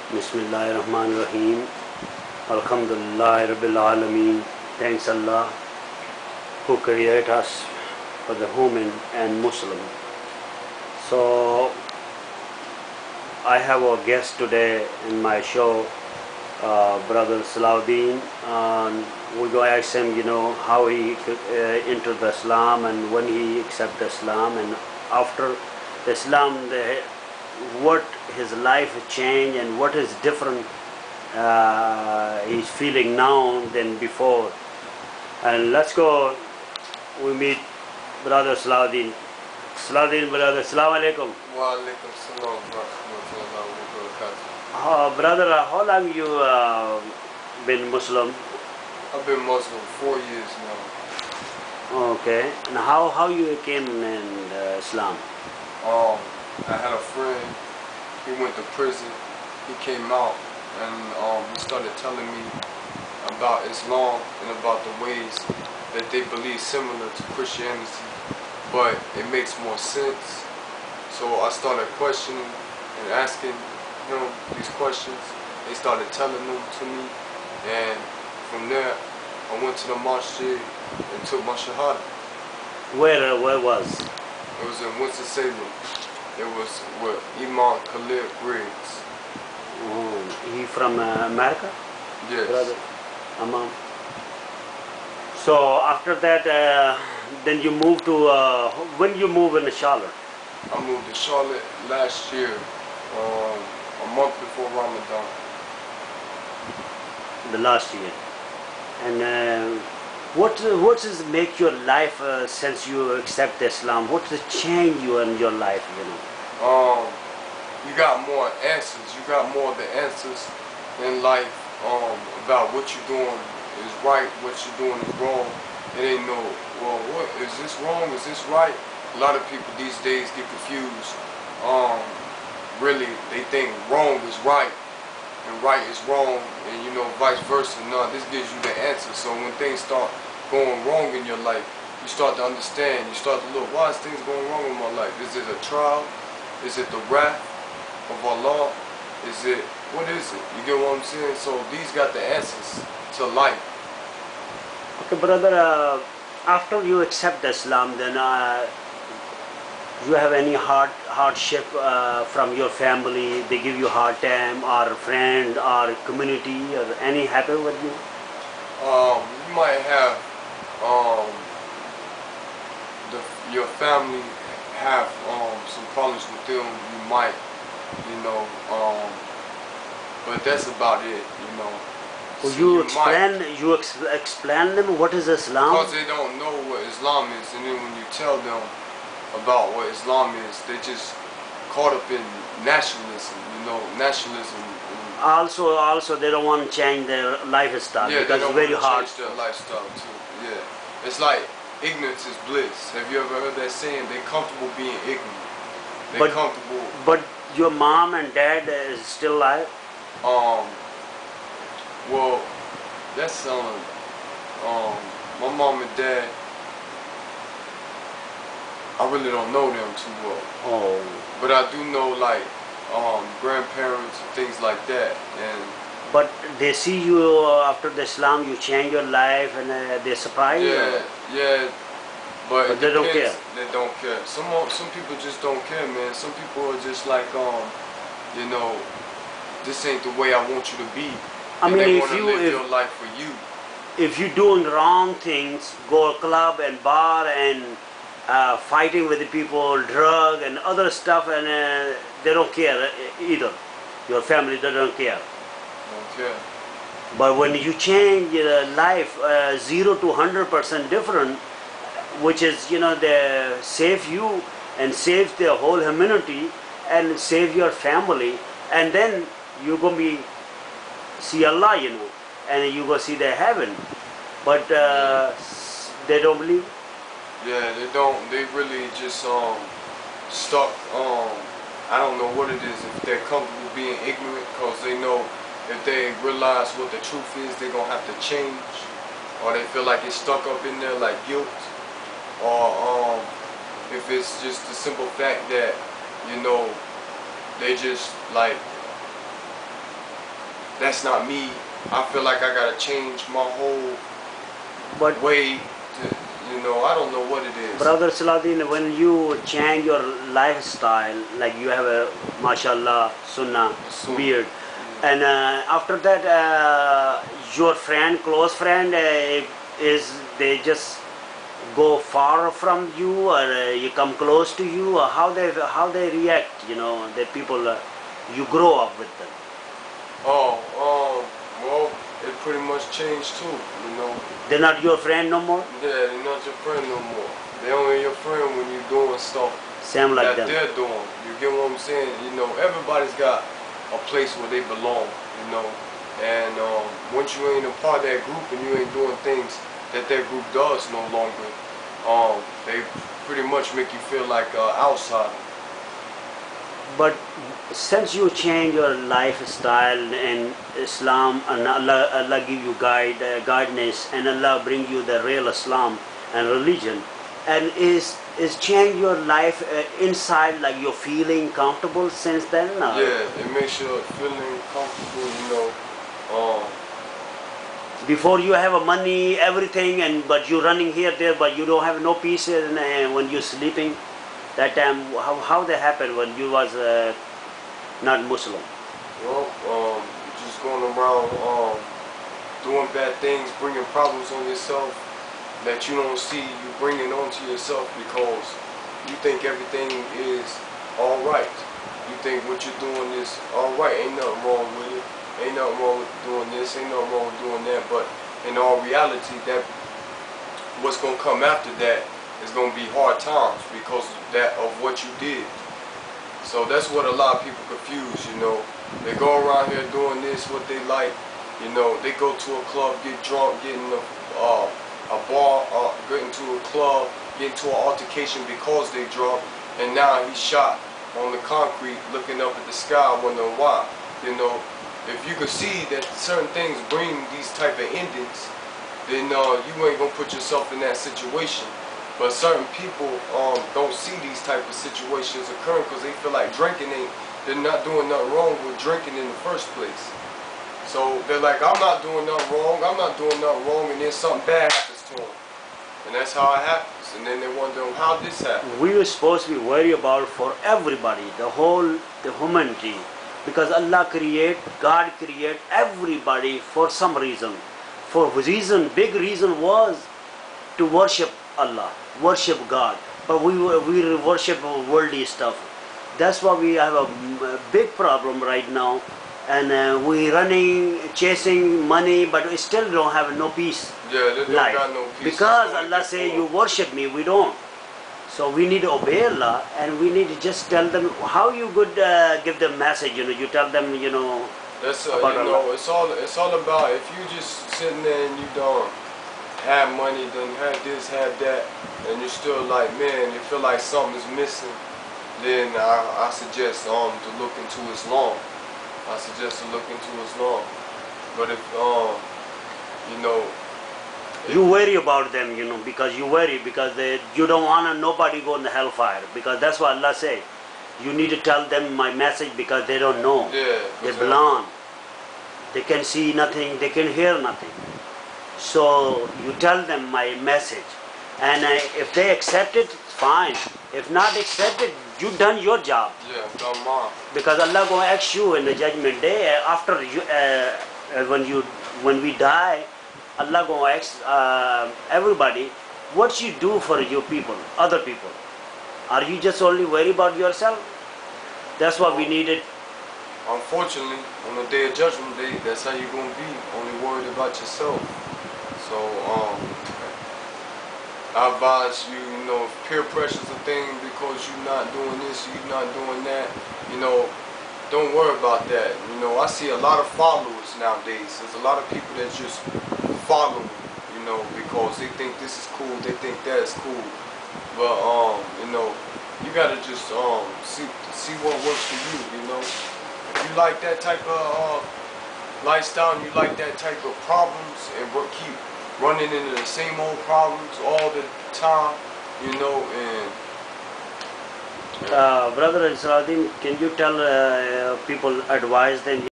Bismillahirrahmanirrahim. Alhamdulillah Rabbil Alameen. Thanks Allah who created us for the human and Muslim. So I have a guest today in my show, Brother Salahuddin. We're going to ask him, how he entered the Islam and when he accepted Islam, and after Islam, what his life changed and what is different he's feeling now than before. And let's go. We meet Brother Salahuddin. Salahuddin, brother, Assalamu alaikum. Wa alaikum salam wa rahmatullahi wa barakatuh. Brother, how long you been Muslim? I've been Muslim 4 years now. Okay. And how you came in Islam? I had a friend, he went to prison, he came out and he started telling me about Islam and about the ways that they believe similar to Christianity, but it makes more sense. So I started questioning and asking him these questions. They started telling them to me, and from there I went to the masjid and took my shahada. Where was? It was in Winston-Salem. It was with Imam Khalid Briggs. Oh, he from America? Yes. Brother, Imam. So after that, then you moved to, when you move in Charlotte? I moved to Charlotte last year, a month before Ramadan. The last year. And what does make your life since you accept Islam? What's the change you in your life? You got more answers. You got more of the answers in life about what you're doing is right, what you're doing is wrong. It ain't no, well, what is this wrong? Is this right? A lot of people these days get confused. Really, they think wrong is right and right is wrong, and vice versa. No, this gives you the answer. So when things start going wrong in your life, you start to understand, you start to look, why is things going wrong in my life? Is it a trial? Is it the wrath of Allah? Is it, what is it? You get what I'm saying? So these got the answers to life. Okay, brother, after you accept Islam, then you have any hardship from your family? They give you hard time, or friend, or community, or any happen with you? You might have your family have some problems with them. You might, but that's about it. Well, So you explain them what is Islam? Because they don't know what Islam is, and then when you tell them about what Islam is, they just caught up in nationalism. Nationalism. Also, they don't want to change their lifestyle, Yeah, because they don't it's very want to hard. change their lifestyle too. Yeah, it's like ignorance is bliss. Have you ever heard that saying? They're comfortable being ignorant. They're comfortable. But your mom and dad is still alive? Well, that's my mom and dad, I really don't know them too well. Oh. But I do know like grandparents and things like that. And But they see you after the Islam, you change your life, and they surprise you? Yeah. But they don't care. They don't care. Some people just don't care, man. Some people are just like, this ain't the way I want you to be. I mean, they want to live your life for you. If you're doing wrong things, go to club and bar and fighting with the people, drug and other stuff, and they don't care either. Your family, they don't care. Don't care. But when you change your life 0 to 100% different, which is, they save you and save the whole humanity and save your family, and then you're going to be see Allah, and you go see the heaven. But they don't believe. Yeah, they don't. They really just stuck. I don't know what it is. If they're comfortable being ignorant, because they know if they realize what the truth is, they're gonna have to change, or they feel like it's stuck up in there like guilt, or if it's just the simple fact that they just like that's not me. I feel like I gotta change my whole But way to, I don't know what it is. Brother Salahuddin, when you change your lifestyle, like you have a mashallah sunnah beard, and after that your friend, close friend, is they just go far from you, or you come close to you, or how they react, the people you grow up with them? Well, it pretty much changed too, They're not your friend no more? Yeah, they're not your friend no more. They only your friend when you're doing stuff Same like that them. they're doing. You get what I'm saying? Everybody's got a place where they belong, and once you ain't a part of that group and you ain't doing things that group does no longer, they pretty much make you feel like an outsider. But since you change your lifestyle in Islam, and Allah give you guidance, and Allah bring you the real Islam and religion, and is change your life inside, like you're feeling comfortable since then? Yeah, it makes you feeling comfortable, Before you have a money, everything, but you're running here, there, but you don't have no peace when you're sleeping. That time, how that happened when you was not Muslim? Well, just going around doing bad things, bringing problems on yourself that you don't see, you bring it onto yourself because you think everything is all right. You think what you're doing is all right. Ain't nothing wrong with it. Ain't nothing wrong with doing this. Ain't nothing wrong with doing that. But in all reality, that what's gonna come after that is gonna be hard times because of what you did. So that's what a lot of people confuse. They go around here doing this, what they like. They go to a club, get drunk, get in a bar, get into a club, get into an altercation because they drunk, and now he's shot on the concrete, looking up at the sky, wondering why. If you could see that certain things bring these type of endings, then you ain't gonna put yourself in that situation. But certain people don't see these type of situations occurring because they feel like they're not doing nothing wrong with drinking in the first place. So they're like, I'm not doing nothing wrong, and then something bad happens to them. And that's how it happens. And then they wonder how this happened. We were supposed to be worried about for everybody, the humanity. Because God create everybody for some reason. Big reason was to worship Allah, worship God. But we worship worldly stuff. That's why we have a big problem right now. And we running, chasing money, but we still don't have no peace. Yeah, they don't got no peace. Because Allah say you worship me, we don't. So we need to obey Allah, and we need to just tell them how you could give them message. You tell them, That's about Allah. it's all about if you just sitting there and you don't have money, don't have this, have that, and you're still like, man, you feel like something's missing. Then I suggest to look into Islam. But if you worry about them, because you worry because you don't want nobody go in the hellfire, because that's what Allah say. You need to tell them my message because they don't know. Yeah, they're blind. They can see nothing. They can hear nothing. So you tell them my message, and if they accept it, fine. If not accepted, you done your job. Yeah, done mine. Because Allah gonna ask you in the judgment day after you, when we die. Allah gonna ask everybody, what you do for your people, other people. Are you just only worried about yourself? That's what we needed. Unfortunately, on the day of judgment day, that's how you're gonna be, only worried about yourself. So I advise you, if peer pressure's a thing because you're not doing this, you're not doing that, don't worry about that. I see a lot of followers nowadays. There's a lot of people that just follow, because they think this is cool, they think that is cool. But you gotta just see what works for you. If you like that type of lifestyle and you like that type of problems and keep running into the same old problems all the time, and Brother Salahuddin, can you tell people, advise them